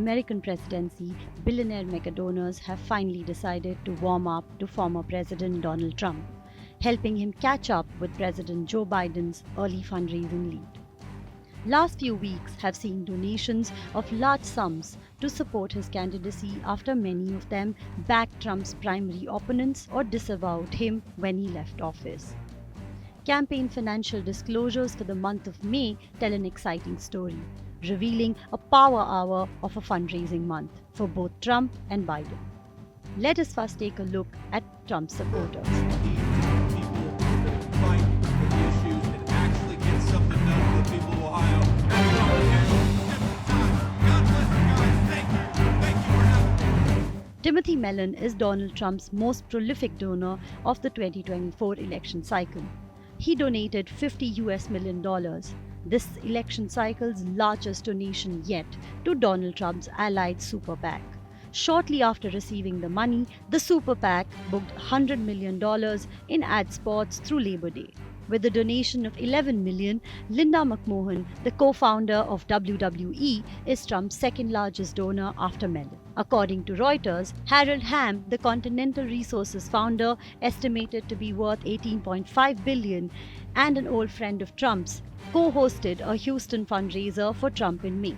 American presidency, billionaire megadonors have finally decided to warm up to former President Donald Trump, helping him catch up with President Joe Biden's early fundraising lead. Last few weeks have seen donations of large sums to support his candidacy after many of them backed Trump's primary opponents or disavowed him when he left office. Campaign financial disclosures for the month of May tell an exciting story, revealing a power hour of a fundraising month for both Trump and Biden. Let us first take a look at Trump's supporters. Timothy Mellon is Donald Trump's most prolific donor of the 2024 election cycle. He donated $50 million, this election cycle's largest donation yet, to Donald Trump's allied Super PAC. Shortly after receiving the money, the Super PAC booked $100 million in ad spots through Labor Day. With a donation of $11 million, Linda McMahon, the co-founder of WWE, is Trump's second largest donor after Mellon. According to Reuters, Harold Hamm, the Continental Resources founder, estimated to be worth $18.5 billion, and an old friend of Trump's, co-hosted a Houston fundraiser for Trump in May.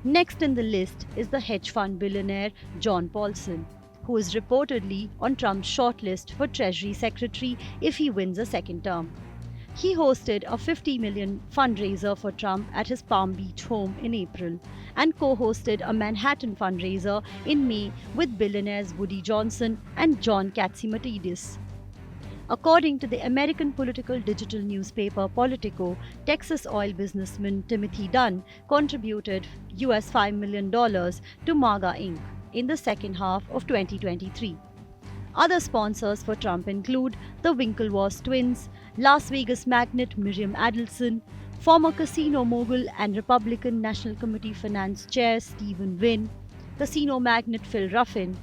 Next in the list is the hedge fund billionaire John Paulson, who is reportedly on Trump's shortlist for Treasury Secretary if he wins a second term. He hosted a $50 million fundraiser for Trump at his Palm Beach home in April and co-hosted a Manhattan fundraiser in May with billionaires Woody Johnson and John Catsimatidis. According to the American political digital newspaper Politico, Texas oil businessman Timothy Dunn contributed $5 million to MAGA Inc. in the second half of 2023. Other sponsors for Trump include the Winklevoss twins, Las Vegas magnate Miriam Adelson, former casino mogul and Republican National Committee Finance Chair Stephen Wynn, casino magnate Phil Ruffin,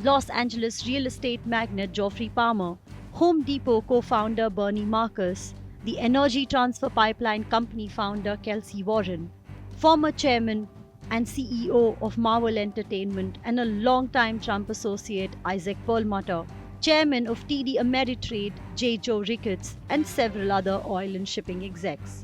Los Angeles real estate magnate Geoffrey Palmer, Home Depot co-founder Bernie Marcus, the Energy Transfer Pipeline Company founder Kelsey Warren, former chairman and CEO of Marvel Entertainment and a longtime Trump associate Isaac Perlmutter, chairman of TD Ameritrade J. Joe Ricketts, and several other oil and shipping execs.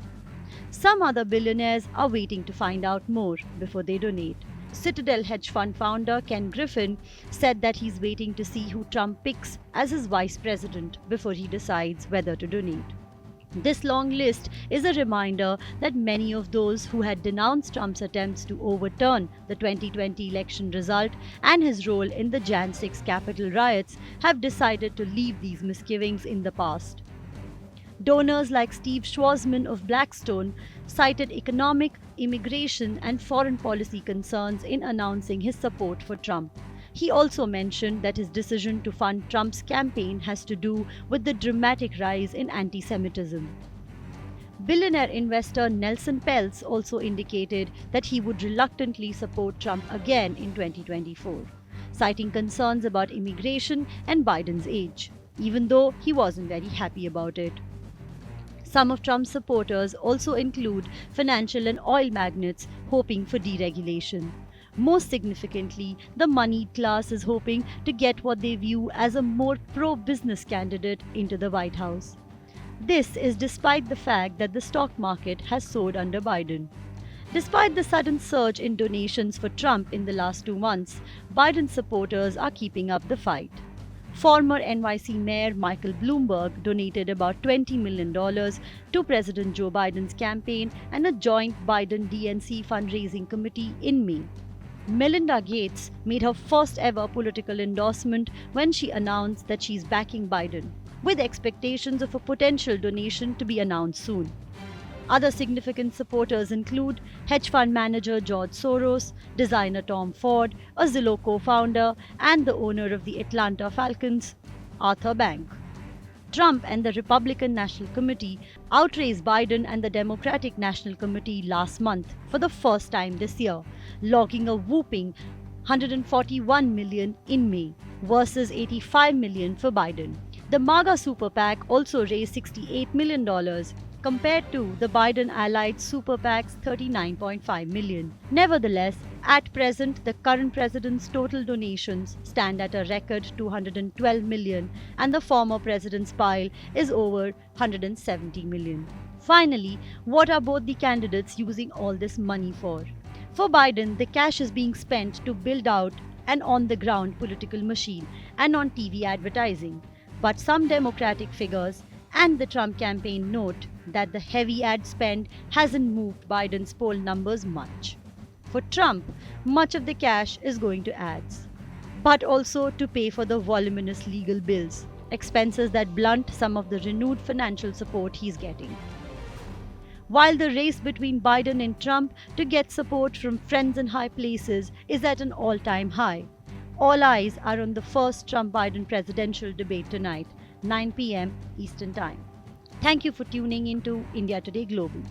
Some other billionaires are waiting to find out more before they donate. Citadel hedge fund founder Ken Griffin said that he's waiting to see who Trump picks as his vice president before he decides whether to donate. This long list is a reminder that many of those who had denounced Trump's attempts to overturn the 2020 election result and his role in the Jan 6 Capitol riots have decided to leave these misgivings in the past. Donors like Steve Schwarzman of Blackstone cited economic, immigration, and foreign policy concerns in announcing his support for Trump. He also mentioned that his decision to fund Trump's campaign has to do with the dramatic rise in anti-Semitism. Billionaire investor Nelson Peltz also indicated that he would reluctantly support Trump again in 2024, citing concerns about immigration and Biden's age, even though he wasn't very happy about it. Some of Trump's supporters also include financial and oil magnates hoping for deregulation. Most significantly, the moneyed class is hoping to get what they view as a more pro-business candidate into the White House. This is despite the fact that the stock market has soared under Biden. Despite the sudden surge in donations for Trump in the last 2 months, Biden supporters are keeping up the fight. Former NYC Mayor Michael Bloomberg donated about $20 million to President Joe Biden's campaign and a joint Biden-DNC fundraising committee in May. Melinda Gates made her first ever political endorsement when she announced that she's backing Biden, with expectations of a potential donation to be announced soon. Other significant supporters include hedge fund manager George Soros, designer Tom Ford, a Zillow co-founder, and the owner of the Atlanta Falcons, Arthur Blank. Trump and the Republican National Committee outraised Biden and the Democratic National Committee last month for the first time this year, logging a whopping $141 million in May versus $85 million for Biden. The MAGA Super PAC also raised $68 million compared to the Biden-allied Super PAC's $39.5 million. Nevertheless, At present, the current president's total donations stand at a record 212 million and the former president's pile is over 170 million. Finally, what are both the candidates using all this money for? For Biden, the cash is being spent to build out an on-the-ground political machine and on TV advertising. But some Democratic figures and the Trump campaign note that the heavy ad spend hasn't moved Biden's poll numbers much. For Trump, much of the cash is going to ads, but also to pay for the voluminous legal bills, expenses that blunt some of the renewed financial support he's getting. While the race between Biden and Trump to get support from friends in high places is at an all-time high, all eyes are on the first Trump-Biden presidential debate tonight, 9 p.m. Eastern Time. Thank you for tuning into India Today Global.